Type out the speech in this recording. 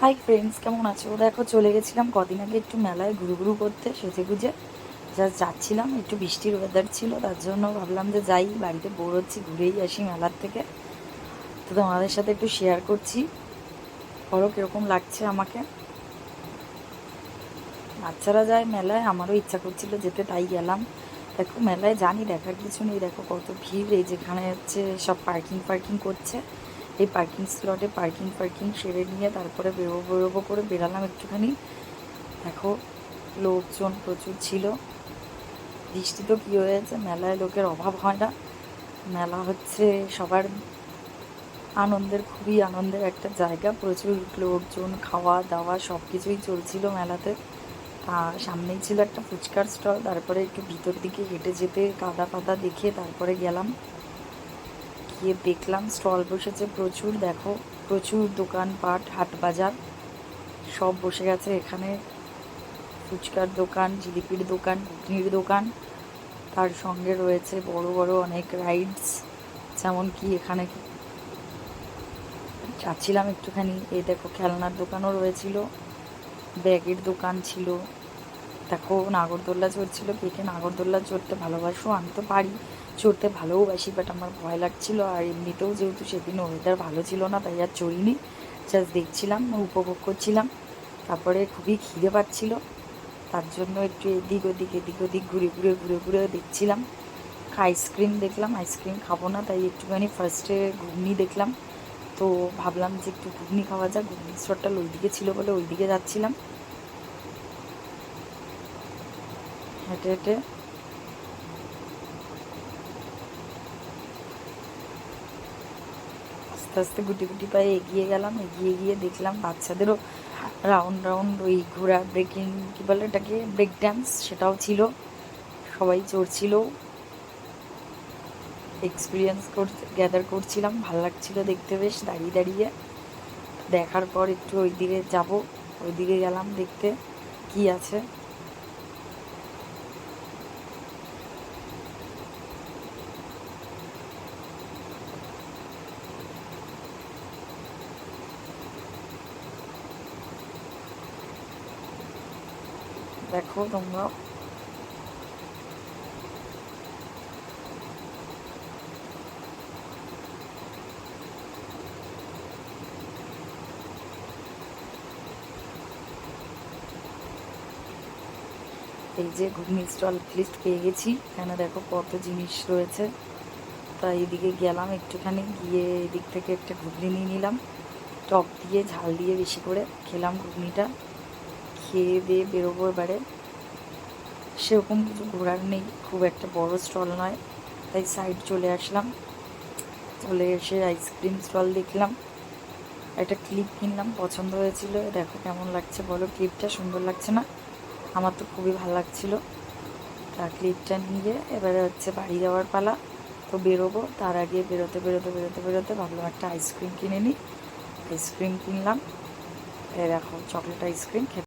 Hi friends, কেমন আছো? দেখো, চলে গেছিলাম কদিন আগে একটু মেলায় ঘুরু করতে সেজে গুজে। জাস্ট যাচ্ছিলাম, একটু বৃষ্টির ওয়েদার ছিল, তার জন্য ভাবলাম যে যাই, বাড়িতে বোর হচ্ছি, ঘুরেই আসি মেলার থেকে। তো তোমাদের সাথে একটু শেয়ার করছি, বলো কীরকম লাগছে আমাকে। বাচ্চারা যায় মেলায়, আমারও ইচ্ছা করছিল যেতে, তাই গেলাম। দেখো, মেলায় জানি দেখার কিছু নেই, দেখো কত ভিড়। এই যেখানে হচ্ছে সব পার্কিং করছে, এই পার্কিং স্লটে পার্কিং সেরে নিয়ে তারপরে বেরোবো করে বেরালাম একটুখানি। দেখো, লোকজন প্রচুর ছিল। বৃষ্টি তো কী হয়েছে, মেলায় লোকের অভাব হয় না। মেলা হচ্ছে সবার আনন্দের, খুবই আনন্দের একটা জায়গা। প্রচুর লোকজন, খাওয়া দাওয়া সব কিছুই চলছিল মেলাতে। আর সামনেই ছিল একটা ফুচকার স্টল, তারপরে একটু ভিতর দিকে হেঁটে যেতে কাদা পাতা দেখে তারপরে গেলাম, গিয়ে দেখলাম স্টল বসেছে প্রচুর। দেখো, প্রচুর দোকানপাট, হাট বাজার সব বসে গেছে এখানে। ফুচকার দোকান, জিলিপির দোকান, ঘুগনির দোকান, তার সঙ্গে রয়েছে বড় বড় অনেক রাইডস। যেমন কি এখানে যাচ্ছিলাম একটুখানি, এই দেখো খেলনার দোকানও রয়েছিল, ব্যাগের দোকান ছিল। দেখো, নাগরদোল্লা চড়ছিল। কে কে নাগরদোল্লা চড়তে ভালোবাসো? আমি তো পারি, চড়তে ভালোবাসি, বাট আমার ভয় লাগছিল। আর এমনিতেও যেহেতু সেদিন ওয়েদার ভালো ছিল না, তাই আর চড়িনি, জাস্ট দেখছিলাম, উপভোগ করছিলাম। তারপরে খুবই খিদে পাচ্ছিল, তার জন্য একটু এদিক ওদিক ঘুরে দেখছিলাম। আইসক্রিম দেখলাম, আইসক্রিম খাবো না, তাই একটুখানি ফার্স্টে ঘুগনি দেখলাম। তো ভাবলাম যে একটু ঘুগনি খাওয়া যাক, ঘুগনি স্টলটা ওইদিকে ছিল বলে ওইদিকে যাচ্ছিলাম হেঁটে হেঁটে। আস্তে আস্তে গুটি পায়ে এগিয়ে গেলাম, এগিয়ে গিয়ে দেখলাম বাচ্চাদেরও রাউন্ড ওই ঘোড়া, ব্রেকিং কী বলে এটাকে, ব্রেক ড্যান্স, সেটাও ছিল, সবাই চড়ছিল। এক্সপিরিয়েন্স গ্যাদার করছিলাম, ভালো লাগছিল দেখতে বেশ দাঁড়িয়ে। দেখার পর একটু ওই দিকে যাবো, ওই দিকে গেলাম দেখতে কি আছে। দেখো তোমরা, এই যে ঘুগনি স্টল লিস্ট পেয়ে গেছি, এখানে দেখো কত জিনিস রয়েছে। তাই এদিকে গেলাম একটুখানি, গিয়ে এদিক থেকে একটা ঘুগনি নিয়ে নিলাম, টক দিয়ে ঝাল দিয়ে বেশি করে খেলাম ঘুগনিটা। খেয়ে দিয়ে বেরোবো এবারে। সেরকম কিছু ঘোরার নেই, খুব একটা বড় স্টল নয়, তাই সাইড চলে আসলাম। চলে এসে আইসক্রিম স্টল দেখলাম, একটা ক্লিপ কিনলাম, পছন্দ হয়েছিল। দেখো কেমন লাগছে বলো, ক্লিপটা সুন্দর লাগছে না? আমার তো খুবই ভালো লাগছিলো। তা ক্লিপটা নিয়ে এবারে হচ্ছে বাড়ি যাওয়ার পালা। তো বেরোবো, তার আগে বেরোতে ভাবলাম একটা আইসক্রিম কিনে নিই। আইসক্রিম কিনলাম, দেখো চকলেট আইসক্রিম খেতে